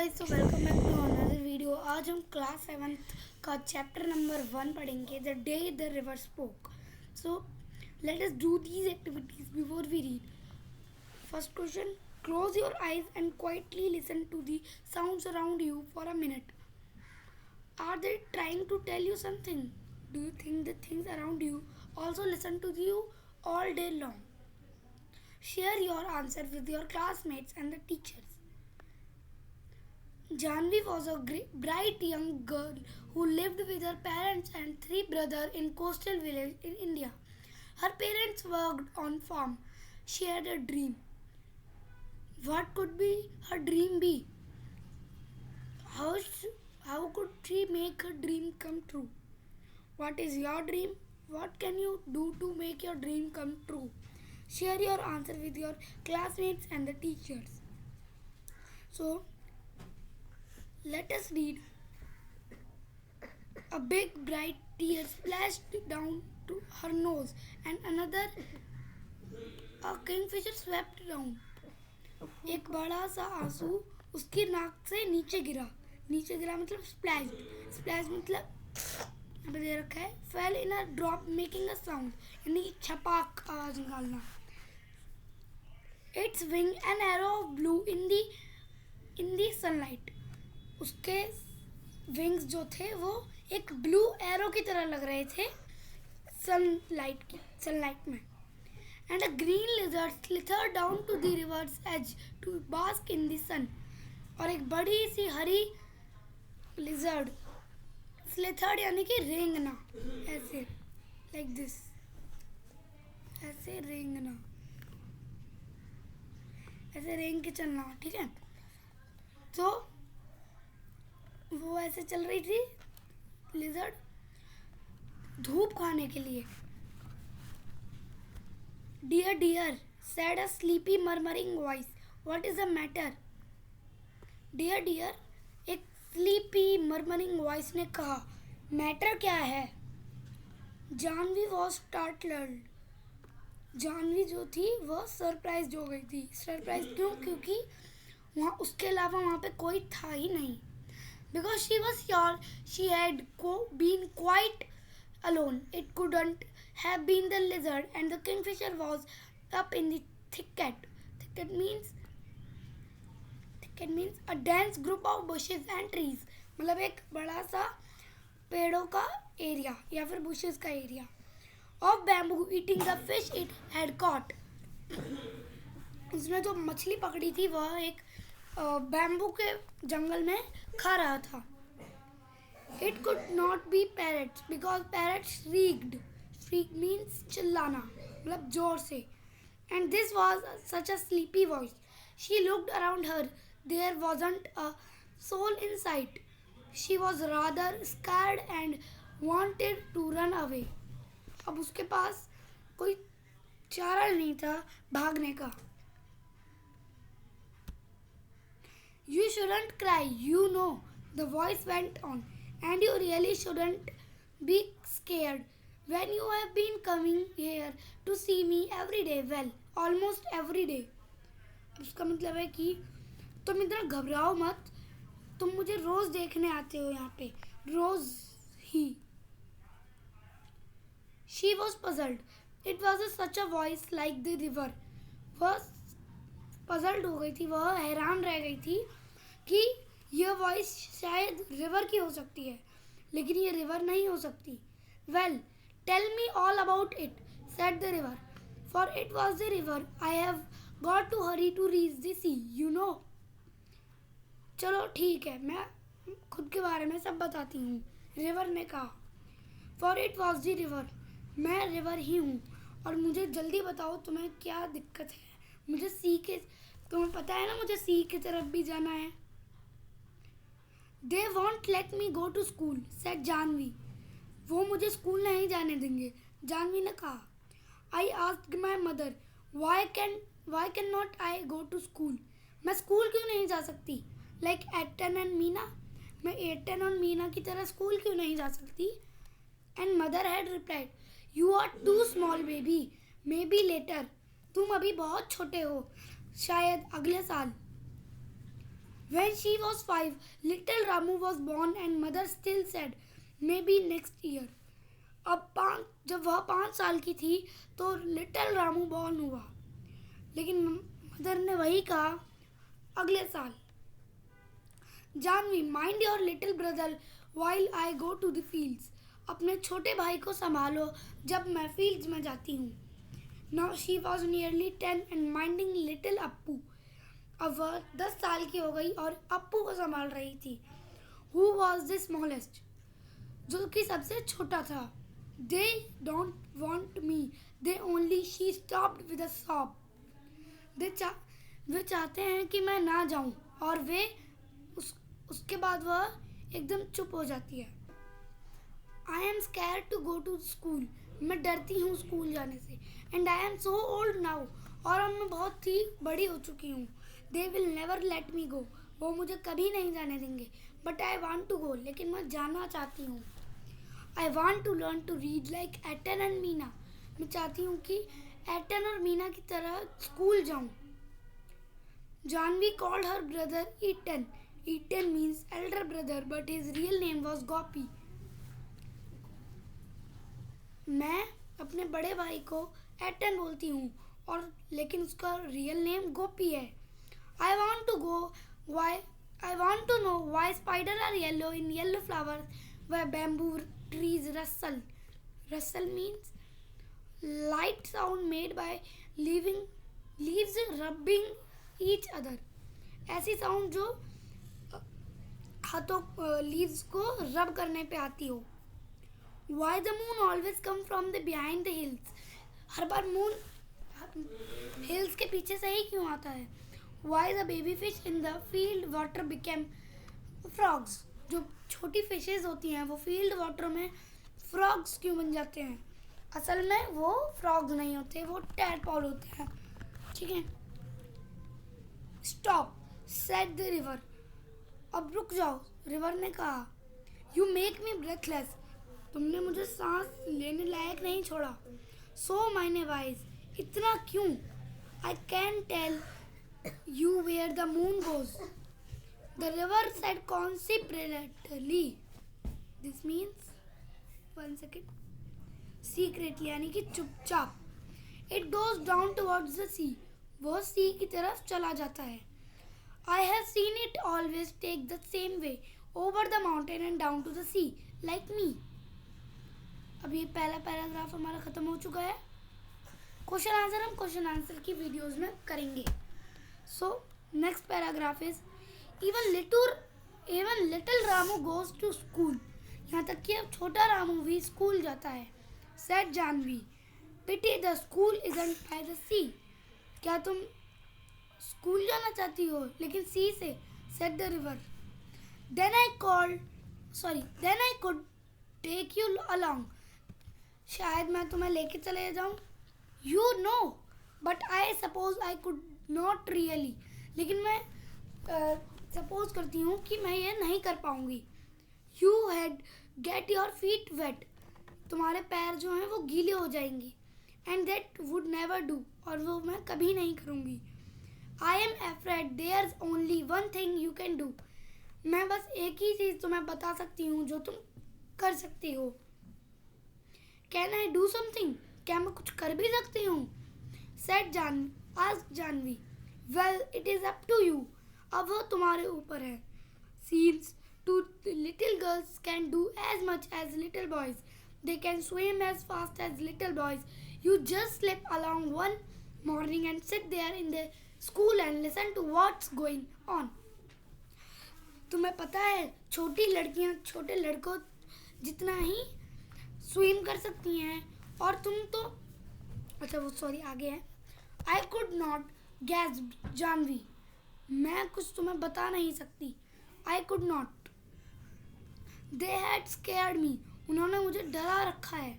Guys, तो welcome back to another video. आज हम क्लास 7th का चैप्टर नंबर 1 पढ़ेंगे, the day the river spoke. So let us do these activities before we read. First question, close your eyes and quietly listen to the sounds around you for a minute. Are they trying to tell you something? Do you think the things around you also listen to you all day long? Share your answer with your classmates and the teachers. Janvi was a bright young girl who lived with her parents and 3 brothers in coastal village in India. Her parents worked on farm. She had a dream. What could be her dream be? How could she make her dream come true? What is your dream? What can you do to make your dream come true? Share your answer with your classmates and the teachers. So, let us read. A big bright tear splashed down to her nose, and another, a kingfisher swept down. एक बड़ा सा आंसू उसकी नाक से नीचे गिरा मतलब स्प्लैश मतलब यहाँ पे दे रखा है fell in a drop making a sound, यानी छपाक आवाज निकालना. Its wing an arrow of blue in the sunlight. उसके विंग्स जो थे वो एक ब्लू एरो की तरह लग रहे थे सनलाइट में. And a green lizard slithered down to the river's edge to bask in the sun. और एक बड़ी सी हरी लिजर्ड, स्लिथर्ड यानी कि रेंगना, ऐसे लाइक दिस, ऐसे रेंगना, ऐसे रेंग के चलना, ठीक है. तो वो ऐसे चल रही थी लिजर्ड धूप खाने के लिए. Dear dear said a sleepy murmuring voice, what is the matter? Dear dear, एक स्लीपी मर्मरिंग वॉइस ने कहा, मैटर क्या है? Janvi was startled. जानवी जो थी वह सरप्राइज हो गई थी. सरप्राइज क्यों? क्योंकि वहाँ उसके अलावा वहाँ पे कोई था ही नहीं. Because she was sure she had been quite alone. It couldn't have been the lizard, and the kingfisher was up in the thicket. Thicket means a dense group of bushes and trees. मतलब एक बड़ा सा पेड़ों का area या फिर bushes का area. Of bamboo eating the fish it had caught. उसने जो मछली पकड़ी थी वह एक बैम्बू के जंगल में खा रहा था. It could not be parrots because parrots shrieked. Shriek means चिल्लाना, मतलब जोर से. And this was such a sleepy voice. She looked around her. There wasn't a soul in sight. She was rather scared and wanted to run away. अब उसके पास कोई चारा नहीं था भागने का. You shouldn't cry, you know, the voice went on, and you really shouldn't be scared. When you have been coming here to see me every day, well, almost every day. उसका मतलब है कि तुम इतना घबराओ मत, तुम मुझे रोज देखने आते हो यहाँ पे, रोज ही. She was puzzled. It was such a voice like the river. वह पजल्ड हो गई थी, वह हैरान रह गई थी कि यह वॉइस शायद रिवर की हो सकती है, लेकिन ये रिवर नहीं हो सकती. Well, tell me all about it, said the river, for it was the river I have got to hurry to reach the sea, you know. चलो ठीक है, मैं खुद के बारे में सब बताती हूँ, रिवर ने कहा. For it was the river, मैं रिवर ही हूँ, और मुझे जल्दी बताओ तुम्हें क्या दिक्कत है. मुझे सी के, तुम्हें पता है ना मुझे सी की तरफ भी जाना है. They won't let me go to school, said Janvi. वो मुझे स्कूल नहीं जाने देंगे, जानवी ने कहा. I asked my mother, why cannot I go to school? मैं स्कूल क्यों नहीं जा सकती? Like Etten and मीना, मैं एटन और मीना की तरह स्कूल क्यों नहीं जा सकती? And mother had replied, you are too small baby, maybe later. तुम अभी बहुत छोटे हो, शायद अगले साल. When she was 5, little Ramu was born and mother still said, maybe next year. जब वह 5 साल की थी तो लिटिल रामू बॉर्न हुआ, लेकिन मदर ने वही कहा अगले साल. Janvi, mind your little brother while I go to the fields. अपने छोटे भाई को संभालो जब मैं फील्ड्स में जाती हूँ. Now she was nearly 10 and minding little Appu. अब वह 10 साल की हो गई और अप्पू को संभाल रही थी. हु वॉज द स्मॉलेस्ट, जो कि सबसे छोटा था. They don't want me, they only, she stopped with a sob. वे चाहते हैं कि मैं ना जाऊं और वे उसके बाद वह एकदम चुप हो जाती है. I am scared to go to school. मैं डरती हूँ स्कूल जाने से. And I am so old now. और अब मैं बहुत ही बड़ी हो चुकी हूँ. They will never let me go. वो मुझे कभी नहीं जाने देंगे. But I want to go. लेकिन मैं जाना चाहती हूँ. I want to learn to read like Atan and Meena. मैं चाहती हूँ कि एटन और मीना की तरह स्कूल जाऊँ. Janvi called her brother Eaton. Eaton means elder brother, but his real name was Gopi. मैं अपने बड़े भाई को एटन बोलती हूँ और लेकिन उसका रियल नेम गोपी है. I want to go. Why? I want to know why spiders are yellow in yellow flowers where bamboo trees rustle. Rustle means light sound made by leaves rubbing each other. ऐसी sound जो हाथों leaves को रब करने पे आती हो. Why the moon always come from the behind the hills. Her bar moon hills के पीछे से ही क्यों आता है. Why the baby fish in the field water became frogs. जो छोटी फिशेज होती हैं वो फील्ड वाटर में फ्रॉग्स क्यों बन जाते हैं. असल में वो फ्रॉग्स नहीं होते, वो टैडपॉल होते हैं. ठीक है. Stop said the river. अब रुक जाओ, रिवर ने कहा. You make me breathless. तुमने मुझे सांस लेने लायक नहीं छोड़ा. सो माइने वाइज. इतना क्यों. I can tell you where the moon goes. The river said conspiratorially. This means 1 second. Secretly यानी कि चुपचाप. It goes down towards the sea. वो सी की तरफ चला जाता है. I have seen it always take the same way over the mountain and down to the sea like me. अब ये पहला पैराग्राफ हमारा खत्म हो चुका है. क्वेश्चन आंसर हम क्वेश्चन आंसर की वीडियोस में करेंगे. So next paragraph is even little Ramu goes to school. यहाँ तक कि अब छोटा रामू भी स्कूल जाता है. Said Janvi. Pity the school isn't by the sea. क्या तुम स्कूल जाना चाहती हो लेकिन सी से. Said the river. Then I could take you along. शायद मैं तुम्हें लेके चले जाऊं. You know but I suppose I could not really. लेकिन मैं सपोज करती हूँ कि मैं ये नहीं कर पाऊंगी. You had get your feet wet. तुम्हारे पैर जो हैं वो गीले हो जाएंगे. And that would never do. और वो मैं कभी नहीं करूँगी. I am afraid there only one thing you can do. मैं बस एक ही चीज़ तुम्हें बता सकती हूँ जो तुम कर सकती हो. Can I do something. क्या मैं कुछ कर भी सकती हूँ. Said ask Janvi. Well it is up to you. अब वो तुम्हारे ऊपर है. Since two little girls can do as much as little boys. They can swim as fast as little boys. You just slip along one morning and sit there in the school and listen to what's going on. तुम्हें पता है छोटी लड़कियां छोटे लड़कों जितना ही swim कर सकती हैं और तुम तो अच्छा वो सॉरी आगे है. I could not gasped Janvi. मैं कुछ तुम्हें बता नहीं सकती. I could not. They had scared me. उन्होंने मुझे डरा रखा है.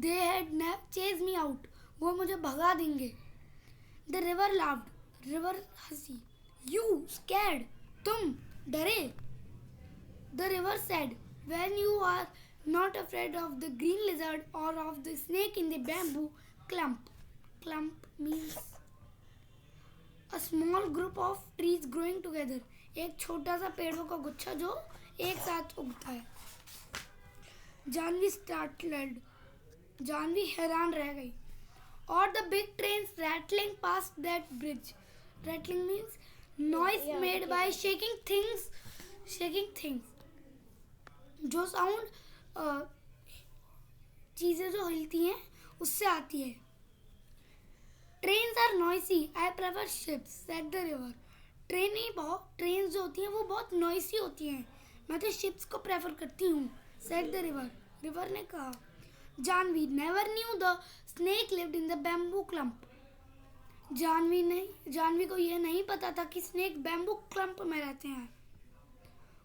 They had chased me out. वो मुझे भगा देंगे. The river laughed. रिवर हंसी. You scared. तुम डरे. The river said, when you are not afraid of the green lizard or of the snake in the bamboo clump. Clump means a small group of trees growing together. एक छोटा सा पेड़ों का गुच्छा जो एक साथ उगता है। जानवी स्टार्टल्ड, जानवी हैरान रह गई। और the big train rattling past that bridge, rattling means noise made by shaking things, जो साउंड चीजें जो हिलती हैं उससे आती है। Trains are noisy, I prefer ships said the river. Train जो होती हैं वो बहुत नॉइसी होती हैं, मैं तो शिप्स को प्रेफर करती हूँ, सेड द रिवर, रिवर ने कहा। Janvi never knew the snake lived in the bamboo clump, Janvi को यह नहीं पता था कि स्नेक बैम्बू क्लम्प में रहते हैं।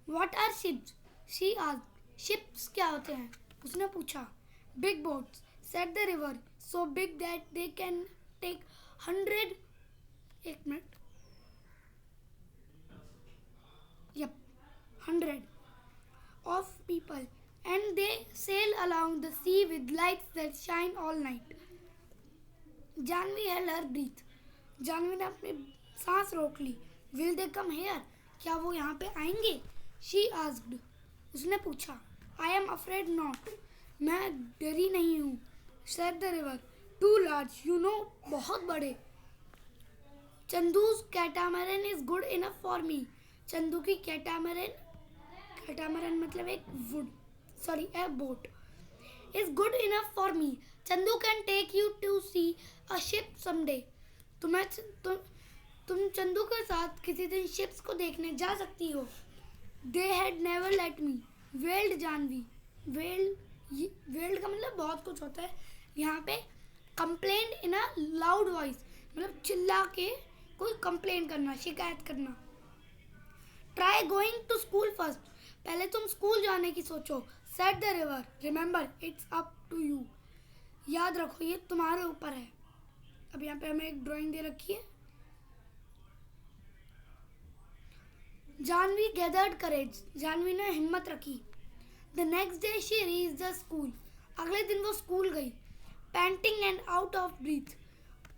What are ships, she asked, ships क्या होते हैं, उसने पूछा। Big boats said the river, so big that they can take 100 एक minute 100 of people, and they sail along the sea with lights that shine all night. Janvi held her breath. Janvi ने अपनी सांस रोक ली। Will they come here? क्या वो यहाँ पे आएंगे? She asked. उसने पूछा। I am afraid not. मैं डरी नहीं हूँ, said the river. Too large, you know, बहुत बड़े। चंदू's catamaran is good enough for me. Chandu की कैटामरन मतलब एक boat, is good enough for me. Chandu can take you to see a ship someday. तुम चंदू के साथ किसी दिन शिप्स को देखने जा सकती हो। They had never let me, wailed Janvi. wailed का मतलब बहुत कुछ होता है, यहाँ पे complained in a loud voice मतलब चिल्ला के कोई कंप्लेन करना, शिकायत करना। Try going to school first. पहले तुम स्कूल जाने की सोचो, said the river. Remember, it's up to you. याद रखो ये तुम्हारे ऊपर है। अब यहाँ पे हमें एक ड्राइंग दे रखी है। Janvi gathered courage. जानवी ने हिम्मत रखी। The next day she reached the school. अगले दिन वो स्कूल गई। Panting and out of breath.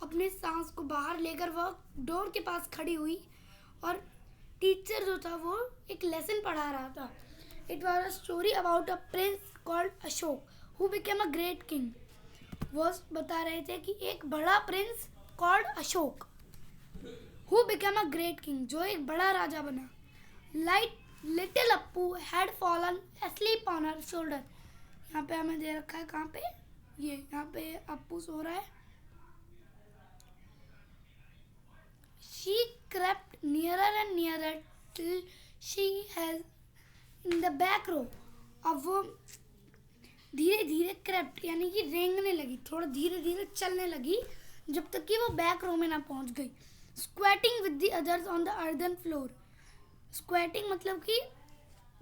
अपने सांस को बाहर लेकर वो डोर के पास खड़ी हुई और टीचर जो था वो एक लेसन पढ़ा रहा था। It was a story about a prince called Ashok who became a great king. वो बता रहे थे कि एक बड़ा Prince called Ashok who became a great king, जो एक बड़ा राजा बना। Little Appu had fallen asleep on her shoulder. यहाँ पे हमें दे रखा है कहाँ पे, ये यहाँ पे अप्पू सो रहा है। She crept nearer and nearer till she has in the back row. अब वो धीरे धीरे crept यानी कि रेंगने लगी, थोड़ा धीरे धीरे चलने लगी जब तक कि वो बैक रो में ना पहुंच गई। Squatting with the others on the earthen floor. Squatting मतलब कि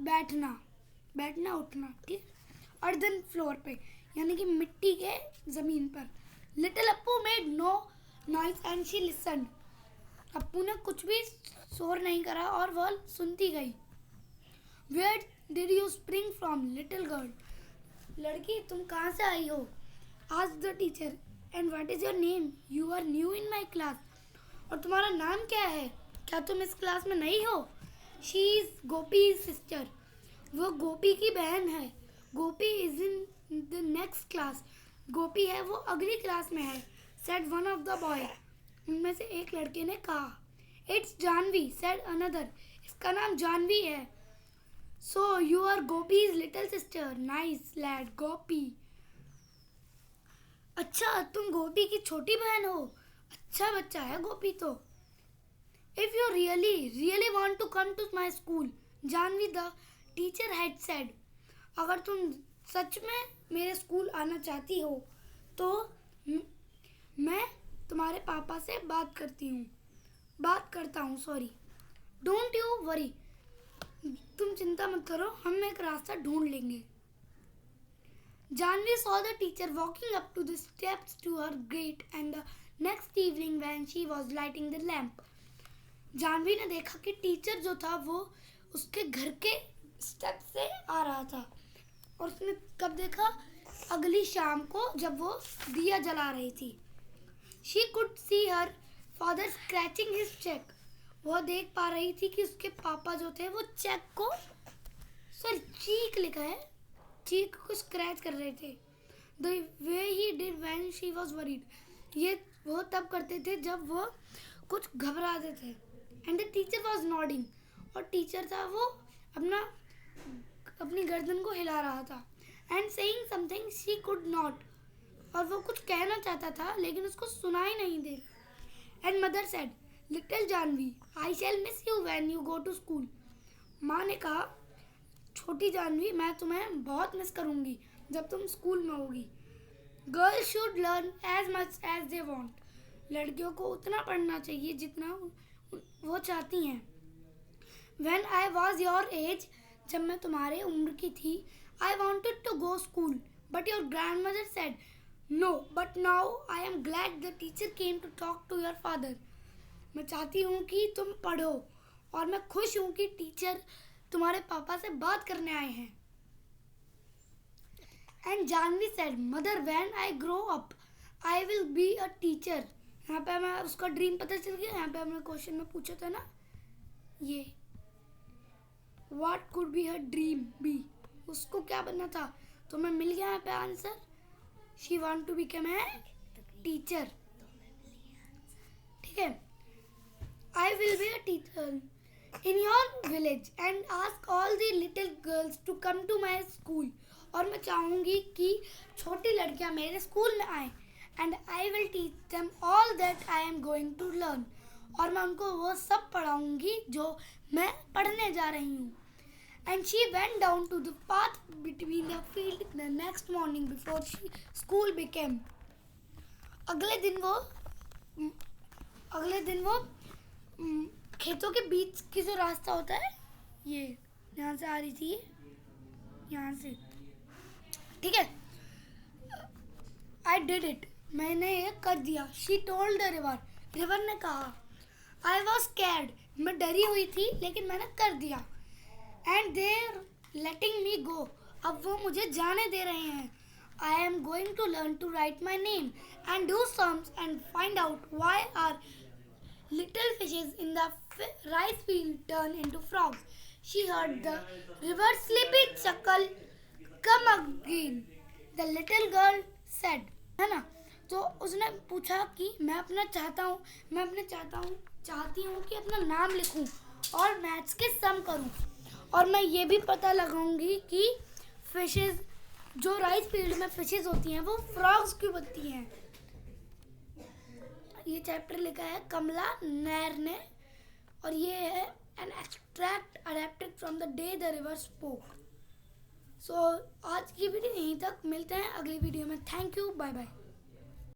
बैठना उठना, ठीक, earthen floor पे यानी कि मिट्टी के जमीन पर। Little Appu made no noise and she listened. Appu ने कुछ भी शोर नहीं करा और वह सुनती गई। Where did you spring from, little girl? लड़की तुम कहाँ से आई हो? Asked the teacher. And what is your name? You are new in my class. और तुम्हारा नाम क्या है? क्या तुम इस क्लास में नई हो? She is Gopi's sister. वो गोपी की बहन है। गोपी is in the next class. गोपी है वो अगली क्लास में है, said one of the boy. उनमें से एक लड़के ने कहा। It's Janvi, said another. इसका नाम जानवी है। So you are Gopi's little sister. Nice lad, गोपी। अच्छा तुम गोपी की छोटी बहन हो, अच्छा बच्चा है गोपी तो। If you really want to come to my school, Janvi the teacher had said. अगर तुम सच में मेरे स्कूल आना चाहती हो तो मैं तुम्हारे पापा से बात करता हूँ, सॉरी। डोंट यू वरी, तुम चिंता मत करो, हम एक रास्ता ढूंढ लेंगे। Janvi saw the teacher walking up to the steps to her gate and the next evening when she was lighting the lamp. Janvi ने देखा कि टीचर जो था वो उसके घर के स्टेप से आ रहा था, और उसने कब देखा? अगली शाम को जब वो दिया जला रही थी। She could see her father scratching his check. वो देख पा रही थी कि उसके पापा जो थे वो चेक को, सॉरी चीक लिखा है, चीक को स्क्रैच कर रहे थे। The way he did when she was worried, ये वो तब करते थे जब वो कुछ घबराते थे। And the teacher was nodding, और टीचर था वो अपनी गर्दन को हिला रहा था। And saying something she could not, और वो कुछ कहना चाहता था लेकिन उसको सुनाई नहीं दे। And mother said, little Janvi, I shall miss you when you go to school. माँ ने कहा, छोटी जानवी, मैं तुम्हें बहुत मिस करूँगी जब तुम स्कूल में होगी। Girls should learn as much as they want, लड़कियों को उतना पढ़ना चाहिए जितना वो चाहती हैं। When I was your age, जब मैं तुम्हारे उम्र की थी, I wanted to go school but your grandmother said no, but now I am glad the teacher came to talk to your father. मैं चाहती हूँ कि तुम पढ़ो, और मैं खुश हूँ कि टीचर तुम्हारे पापा से बात करने आए हैं। And Janvi said, mother when I grow up I will be a teacher. यहाँ पे हमें उसका ड्रीम पता चल गया। यहाँ पे हमने क्वेश्चन में पूछा था ना, ये what could be her dream be, उसको क्या बनना था, तो हमें मिल गया यहाँ पे answer, she want to become a teacher. ठीक है, I will be a teacher in your village and ask all the little girls to come to my school, और मैं चाहूँगी कि छोटी लड़कियाँ मेरे स्कूल में आएँ। and I will teach them all that I am going to learn, और मैं उनको वो सब पढ़ाऊँगी जो मैं पढ़ने जा रही हूँ। and she went down to the path between the field the next morning before school began. अगले दिन वो खेतों के बीच की जो रास्ता होता है, ये यहाँ से आ रही थी, यहाँ से, ठीक है। आई डिड इट, मैंने ये कर दिया। She told the river, river ने कहा। आई वॉज स्कैर्ड, मैं डरी हुई थी लेकिन मैंने कर दिया। एंड देर लेटिंग मी गो, अब वो मुझे जाने दे रहे हैं। I am going to learn to write my name and do sums and find out why are little fishes in the rice field turn into frogs. She heard the river sleepy chuckle, come again, the little girl said. है ना, तो उसने पूछा कि मैं चाहती हूँ कि अपना नाम लिखूं और मैथ्स के सम करूं, और मैं ये भी पता लगाऊंगी कि फिशेस, जो राइस फील्ड में फिशेस होती हैं वो फ्रॉग्स क्यों बनती हैं। ये चैप्टर लिखा है कमला नैर ने, और ये है an extract adapted from the day the river spoke. So आज की वीडियो यहीं तक, मिलते हैं अगली वीडियो में। Thank you, bye bye.